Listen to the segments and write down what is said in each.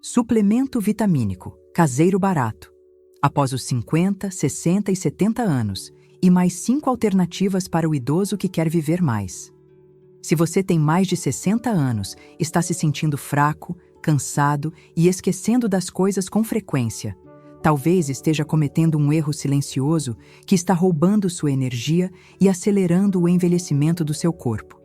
Suplemento vitamínico, caseiro barato. Após os 50, 60 e 70 anos, e mais 5 alternativas para o idoso que quer viver mais. Se você tem mais de 60 anos, está se sentindo fraco, cansado e esquecendo das coisas com frequência, talvez esteja cometendo um erro silencioso que está roubando sua energia e acelerando o envelhecimento do seu corpo.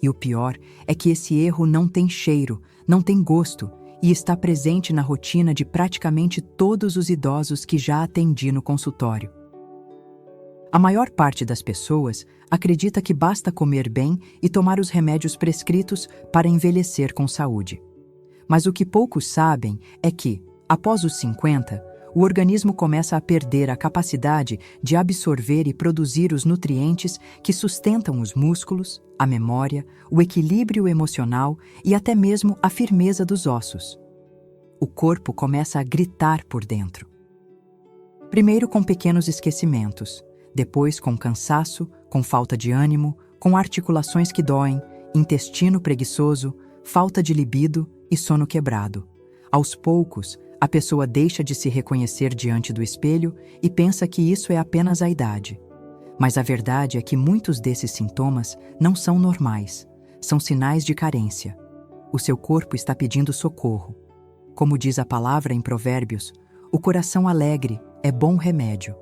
E o pior é que esse erro não tem cheiro, não tem gosto e está presente na rotina de praticamente todos os idosos que já atendi no consultório. A maior parte das pessoas acredita que basta comer bem e tomar os remédios prescritos para envelhecer com saúde. Mas o que poucos sabem é que, após os 50, o organismo começa a perder a capacidade de absorver e produzir os nutrientes que sustentam os músculos, a memória, o equilíbrio emocional e até mesmo a firmeza dos ossos. O corpo começa a gritar por dentro. Primeiro com pequenos esquecimentos, depois com cansaço, com falta de ânimo, com articulações que doem, intestino preguiçoso, falta de libido e sono quebrado. Aos poucos, a pessoa deixa de se reconhecer diante do espelho e pensa que isso é apenas a idade. Mas a verdade é que muitos desses sintomas não são normais, são sinais de carência. O seu corpo está pedindo socorro. Como diz a palavra em Provérbios, o coração alegre é bom remédio,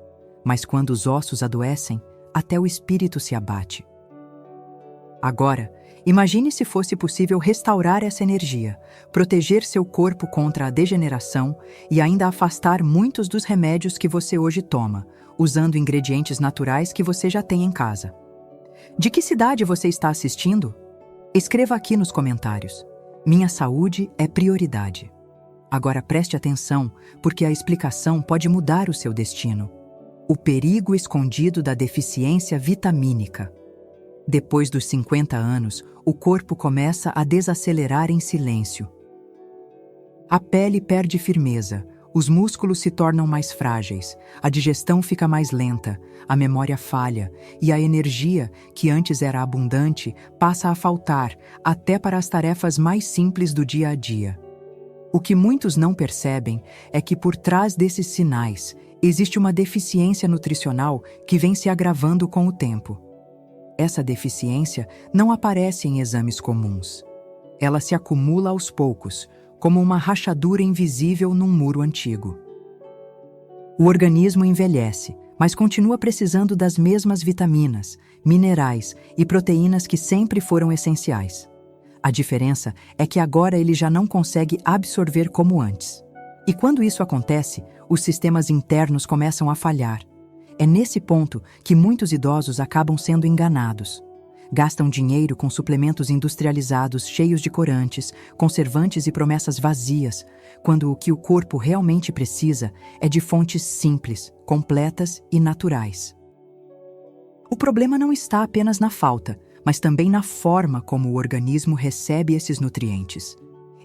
mas quando os ossos adoecem, até o espírito se abate. Agora, imagine se fosse possível restaurar essa energia, proteger seu corpo contra a degeneração e ainda afastar muitos dos remédios que você hoje toma, usando ingredientes naturais que você já tem em casa. De que cidade você está assistindo? Escreva aqui nos comentários. Minha saúde é prioridade. Agora preste atenção, porque a explicação pode mudar o seu destino. O perigo escondido da deficiência vitamínica. Depois dos 50 anos, o corpo começa a desacelerar em silêncio. A pele perde firmeza, os músculos se tornam mais frágeis, a digestão fica mais lenta, a memória falha e a energia, que antes era abundante, passa a faltar, até para as tarefas mais simples do dia a dia. O que muitos não percebem é que por trás desses sinais existe uma deficiência nutricional que vem se agravando com o tempo. Essa deficiência não aparece em exames comuns. Ela se acumula aos poucos, como uma rachadura invisível num muro antigo. O organismo envelhece, mas continua precisando das mesmas vitaminas, minerais e proteínas que sempre foram essenciais. A diferença é que agora ele já não consegue absorver como antes. E quando isso acontece, os sistemas internos começam a falhar. É nesse ponto que muitos idosos acabam sendo enganados. Gastam dinheiro com suplementos industrializados cheios de corantes, conservantes e promessas vazias, quando o que o corpo realmente precisa é de fontes simples, completas e naturais. O problema não está apenas na falta, mas também na forma como o organismo recebe esses nutrientes.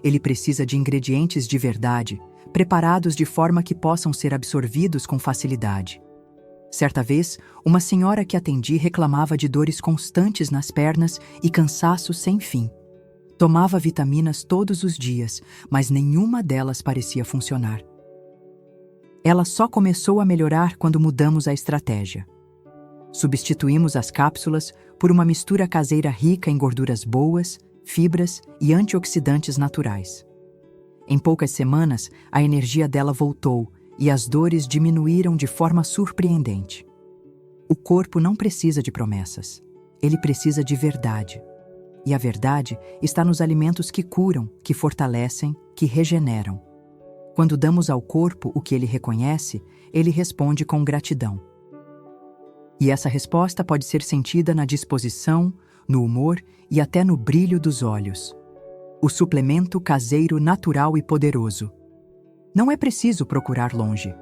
Ele precisa de ingredientes de verdade, preparados de forma que possam ser absorvidos com facilidade. Certa vez, uma senhora que atendi reclamava de dores constantes nas pernas e cansaço sem fim. Tomava vitaminas todos os dias, mas nenhuma delas parecia funcionar. Ela só começou a melhorar quando mudamos a estratégia. Substituímos as cápsulas por uma mistura caseira rica em gorduras boas, fibras e antioxidantes naturais. Em poucas semanas, a energia dela voltou e as dores diminuíram de forma surpreendente. O corpo não precisa de promessas. Ele precisa de verdade. E a verdade está nos alimentos que curam, que fortalecem, que regeneram. Quando damos ao corpo o que ele reconhece, ele responde com gratidão. E essa resposta pode ser sentida na disposição, no humor e até no brilho dos olhos. O suplemento caseiro natural e poderoso. Não é preciso procurar longe.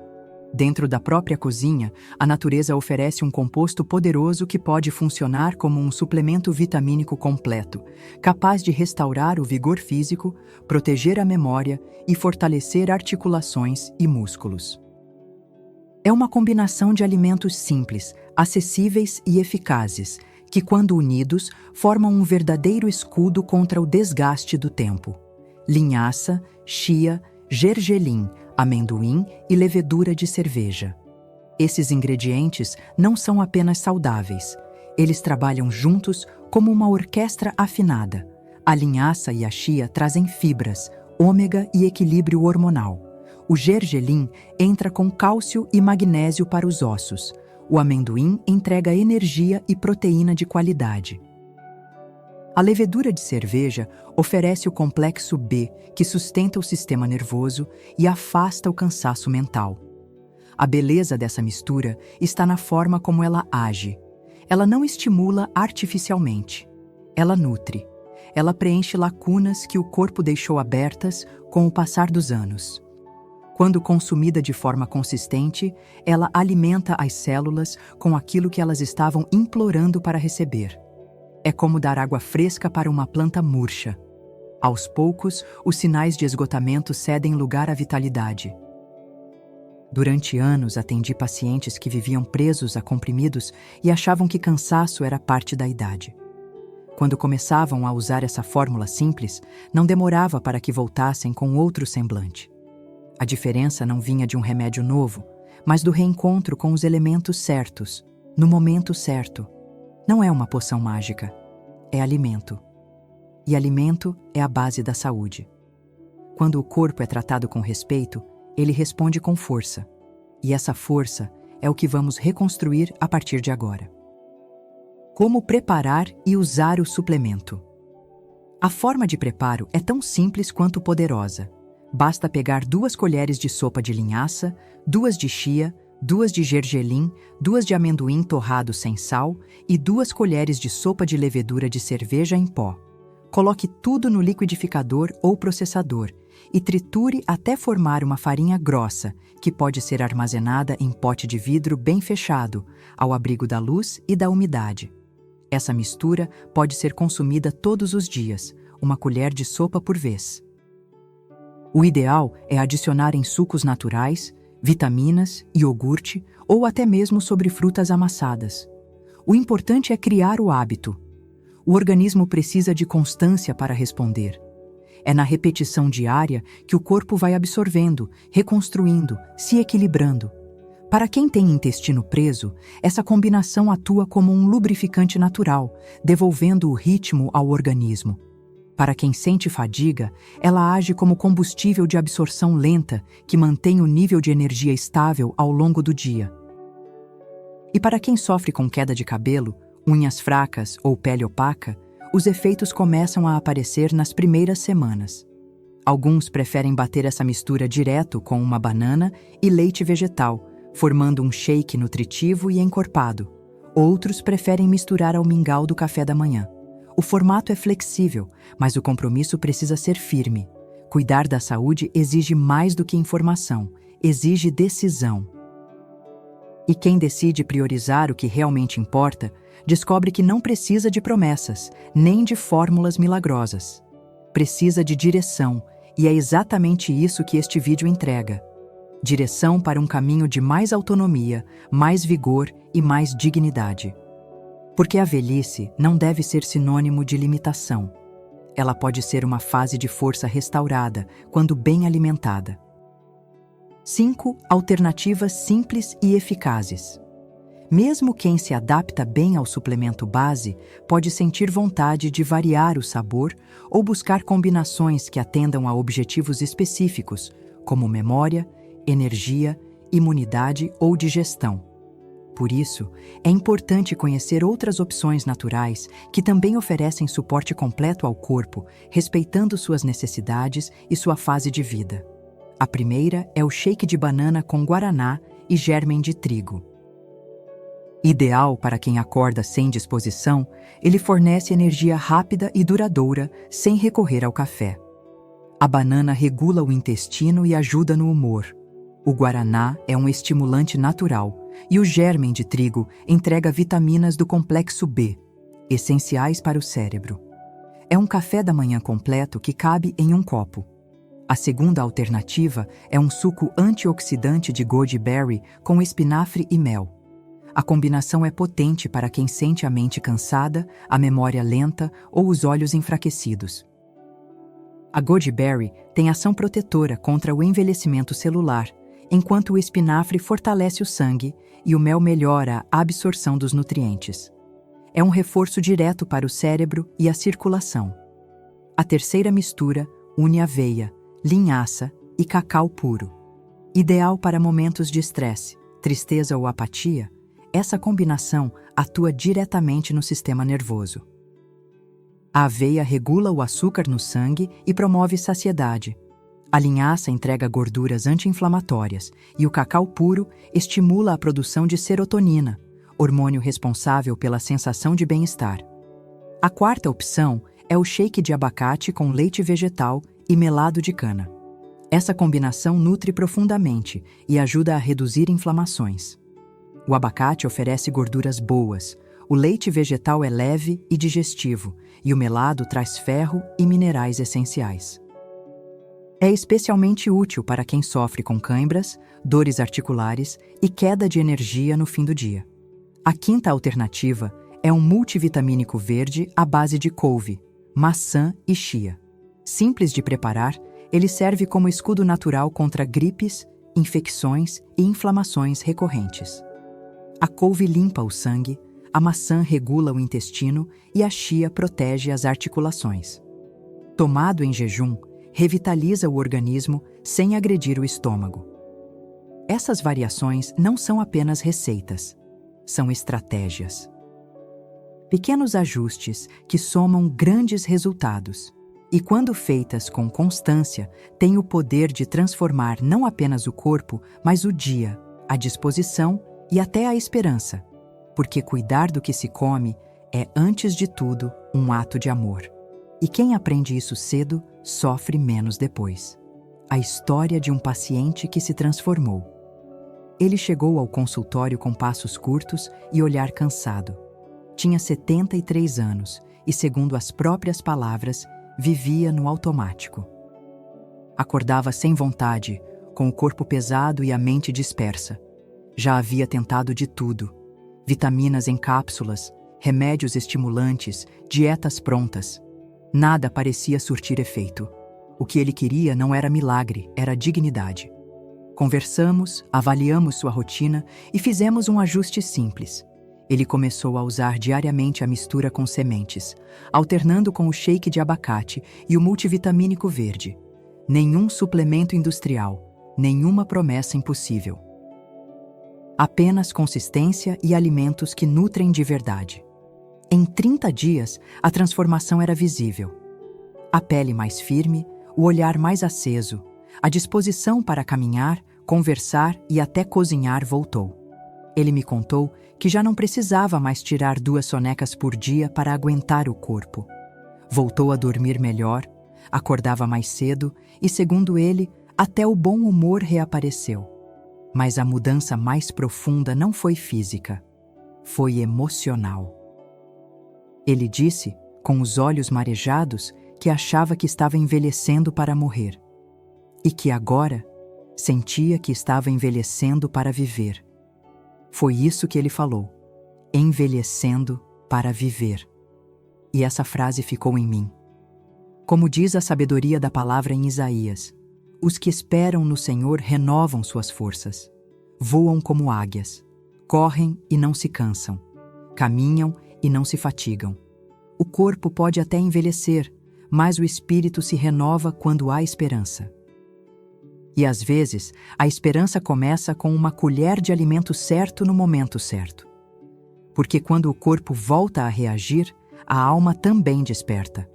Dentro da própria cozinha, a natureza oferece um composto poderoso que pode funcionar como um suplemento vitamínico completo, capaz de restaurar o vigor físico, proteger a memória e fortalecer articulações e músculos. É uma combinação de alimentos simples, acessíveis e eficazes, que, quando unidos, formam um verdadeiro escudo contra o desgaste do tempo. Linhaça, chia, gergelim, amendoim e levedura de cerveja. Esses ingredientes não são apenas saudáveis. Eles trabalham juntos como uma orquestra afinada. A linhaça e a chia trazem fibras, ômega e equilíbrio hormonal. O gergelim entra com cálcio e magnésio para os ossos. O amendoim entrega energia e proteína de qualidade. A levedura de cerveja oferece o complexo B, que sustenta o sistema nervoso e afasta o cansaço mental. A beleza dessa mistura está na forma como ela age. Ela não estimula artificialmente. Ela nutre. Ela preenche lacunas que o corpo deixou abertas com o passar dos anos. Quando consumida de forma consistente, ela alimenta as células com aquilo que elas estavam implorando para receber. É como dar água fresca para uma planta murcha. Aos poucos, os sinais de esgotamento cedem lugar à vitalidade. Durante anos, atendi pacientes que viviam presos a comprimidos e achavam que cansaço era parte da idade. Quando começavam a usar essa fórmula simples, não demorava para que voltassem com outro semblante. A diferença não vinha de um remédio novo, mas do reencontro com os elementos certos, no momento certo. Não é uma poção mágica, é alimento. E alimento é a base da saúde. Quando o corpo é tratado com respeito, ele responde com força. E essa força é o que vamos reconstruir a partir de agora. Como preparar e usar o suplemento? A forma de preparo é tão simples quanto poderosa. Basta pegar 2 colheres de sopa de linhaça, 2 de chia, 2 de gergelim, 2 de amendoim torrado sem sal e 2 colheres de sopa de levedura de cerveja em pó. Coloque tudo no liquidificador ou processador e triture até formar uma farinha grossa, que pode ser armazenada em pote de vidro bem fechado, ao abrigo da luz e da umidade. Essa mistura pode ser consumida todos os dias, 1 colher de sopa por vez. O ideal é adicionar em sucos naturais, vitaminas, iogurte ou até mesmo sobre frutas amassadas. O importante é criar o hábito. O organismo precisa de constância para responder. É na repetição diária que o corpo vai absorvendo, reconstruindo, se equilibrando. Para quem tem intestino preso, essa combinação atua como um lubrificante natural, devolvendo o ritmo ao organismo. Para quem sente fadiga, ela age como combustível de absorção lenta que mantém o nível de energia estável ao longo do dia. E para quem sofre com queda de cabelo, unhas fracas ou pele opaca, os efeitos começam a aparecer nas primeiras semanas. Alguns preferem bater essa mistura direto com uma banana e leite vegetal, formando um shake nutritivo e encorpado. Outros preferem misturar ao mingau do café da manhã. O formato é flexível, mas o compromisso precisa ser firme. Cuidar da saúde exige mais do que informação, exige decisão. E quem decide priorizar o que realmente importa, descobre que não precisa de promessas, nem de fórmulas milagrosas. Precisa de direção, e é exatamente isso que este vídeo entrega. Direção para um caminho de mais autonomia, mais vigor e mais dignidade. Porque a velhice não deve ser sinônimo de limitação. Ela pode ser uma fase de força restaurada, quando bem alimentada. 5 alternativas simples e eficazes. Mesmo quem se adapta bem ao suplemento base pode sentir vontade de variar o sabor ou buscar combinações que atendam a objetivos específicos, como memória, energia, imunidade ou digestão. Por isso, é importante conhecer outras opções naturais que também oferecem suporte completo ao corpo, respeitando suas necessidades e sua fase de vida. A primeira é o shake de banana com guaraná e gérmen de trigo. Ideal para quem acorda sem disposição, ele fornece energia rápida e duradoura sem recorrer ao café. A banana regula o intestino e ajuda no humor. O guaraná é um estimulante natural e o gérmen de trigo entrega vitaminas do complexo B, essenciais para o cérebro. É um café da manhã completo que cabe em um copo. A segunda alternativa é um suco antioxidante de goji berry com espinafre e mel. A combinação é potente para quem sente a mente cansada, a memória lenta ou os olhos enfraquecidos. A goji-berry tem ação protetora contra o envelhecimento celular, enquanto o espinafre fortalece o sangue e o mel melhora a absorção dos nutrientes. É um reforço direto para o cérebro e a circulação. A terceira mistura une aveia, linhaça e cacau puro. Ideal para momentos de estresse, tristeza ou apatia, essa combinação atua diretamente no sistema nervoso. A aveia regula o açúcar no sangue e promove saciedade. A linhaça entrega gorduras anti-inflamatórias e o cacau puro estimula a produção de serotonina, hormônio responsável pela sensação de bem-estar. A quarta opção é o shake de abacate com leite vegetal e melado de cana. Essa combinação nutre profundamente e ajuda a reduzir inflamações. O abacate oferece gorduras boas, o leite vegetal é leve e digestivo, e o melado traz ferro e minerais essenciais. É especialmente útil para quem sofre com cãibras, dores articulares e queda de energia no fim do dia. A quinta alternativa é um multivitamínico verde à base de couve, maçã e chia. Simples de preparar, ele serve como escudo natural contra gripes, infecções e inflamações recorrentes. A couve limpa o sangue, a maçã regula o intestino e a chia protege as articulações. Tomado em jejum, revitaliza o organismo sem agredir o estômago. Essas variações não são apenas receitas, são estratégias. Pequenos ajustes que somam grandes resultados e, quando feitas com constância, têm o poder de transformar não apenas o corpo, mas o dia, a disposição e até a esperança, porque cuidar do que se come é, antes de tudo, um ato de amor. E quem aprende isso cedo, sofre menos depois. A história de um paciente que se transformou. Ele chegou ao consultório com passos curtos e olhar cansado. Tinha 73 anos e, segundo as próprias palavras, vivia no automático. Acordava sem vontade, com o corpo pesado e a mente dispersa. Já havia tentado de tudo: vitaminas em cápsulas, remédios estimulantes, dietas prontas. Nada parecia surtir efeito. O que ele queria não era milagre, era dignidade. Conversamos, avaliamos sua rotina e fizemos um ajuste simples. Ele começou a usar diariamente a mistura com sementes, alternando com o shake de abacate e o multivitamínico verde. Nenhum suplemento industrial, nenhuma promessa impossível. Apenas consistência e alimentos que nutrem de verdade. Em 30 dias, a transformação era visível. A pele mais firme, o olhar mais aceso, a disposição para caminhar, conversar e até cozinhar voltou. Ele me contou que já não precisava mais tirar 2 sonecas por dia para aguentar o corpo. Voltou a dormir melhor, acordava mais cedo e, segundo ele, até o bom humor reapareceu. Mas a mudança mais profunda não foi física, foi emocional. Ele disse, com os olhos marejados, que achava que estava envelhecendo para morrer. E que agora sentia que estava envelhecendo para viver. Foi isso que ele falou: envelhecendo para viver. E essa frase ficou em mim. Como diz a sabedoria da palavra em Isaías, os que esperam no Senhor renovam suas forças. Voam como águias, correm e não se cansam, caminham e não se fatigam. O corpo pode até envelhecer, mas o espírito se renova quando há esperança. E às vezes, a esperança começa com uma colher de alimento certo no momento certo. Porque quando o corpo volta a reagir, a alma também desperta.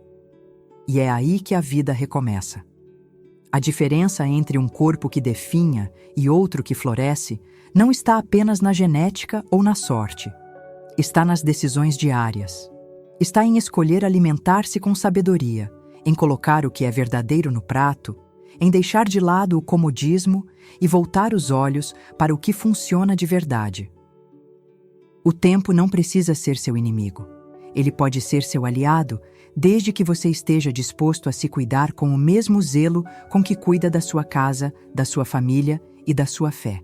E é aí que a vida recomeça. A diferença entre um corpo que definha e outro que floresce não está apenas na genética ou na sorte. Está nas decisões diárias. Está em escolher alimentar-se com sabedoria, em colocar o que é verdadeiro no prato, em deixar de lado o comodismo e voltar os olhos para o que funciona de verdade. O tempo não precisa ser seu inimigo. Ele pode ser seu aliado, desde que você esteja disposto a se cuidar com o mesmo zelo com que cuida da sua casa, da sua família e da sua fé.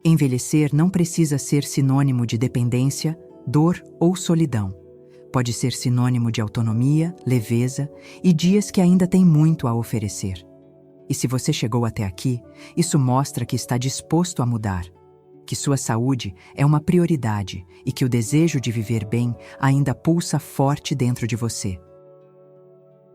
Envelhecer não precisa ser sinônimo de dependência, dor ou solidão. pode ser sinônimo de autonomia, leveza e dias que ainda têm muito a oferecer. E se você chegou até aqui, isso mostra que está disposto a mudar, que sua saúde é uma prioridade e que o desejo de viver bem ainda pulsa forte dentro de você.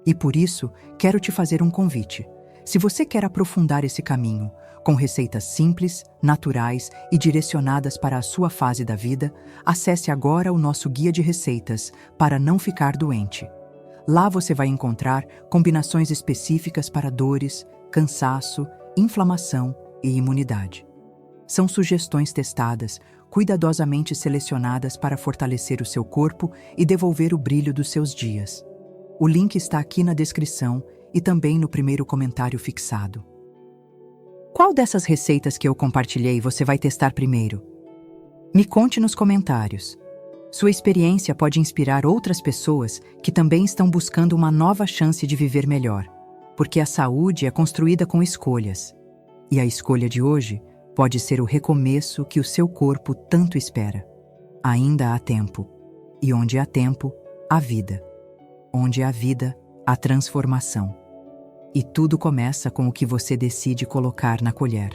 E por isso, quero te fazer um convite. Se você quer aprofundar esse caminho, com receitas simples, naturais e direcionadas para a sua fase da vida, acesse agora o nosso guia de receitas para não ficar doente. Lá você vai encontrar combinações específicas para dores, cansaço, inflamação e imunidade. São sugestões testadas, cuidadosamente selecionadas para fortalecer o seu corpo e devolver o brilho dos seus dias. O link está aqui na descrição e também no primeiro comentário fixado. Qual dessas receitas que eu compartilhei você vai testar primeiro? Me conte nos comentários. Sua experiência pode inspirar outras pessoas que também estão buscando uma nova chance de viver melhor, porque a saúde é construída com escolhas. E a escolha de hoje pode ser o recomeço que o seu corpo tanto espera. Ainda há tempo. E onde há tempo, há vida. Onde há vida, há transformação. E tudo começa com o que você decide colocar na colher.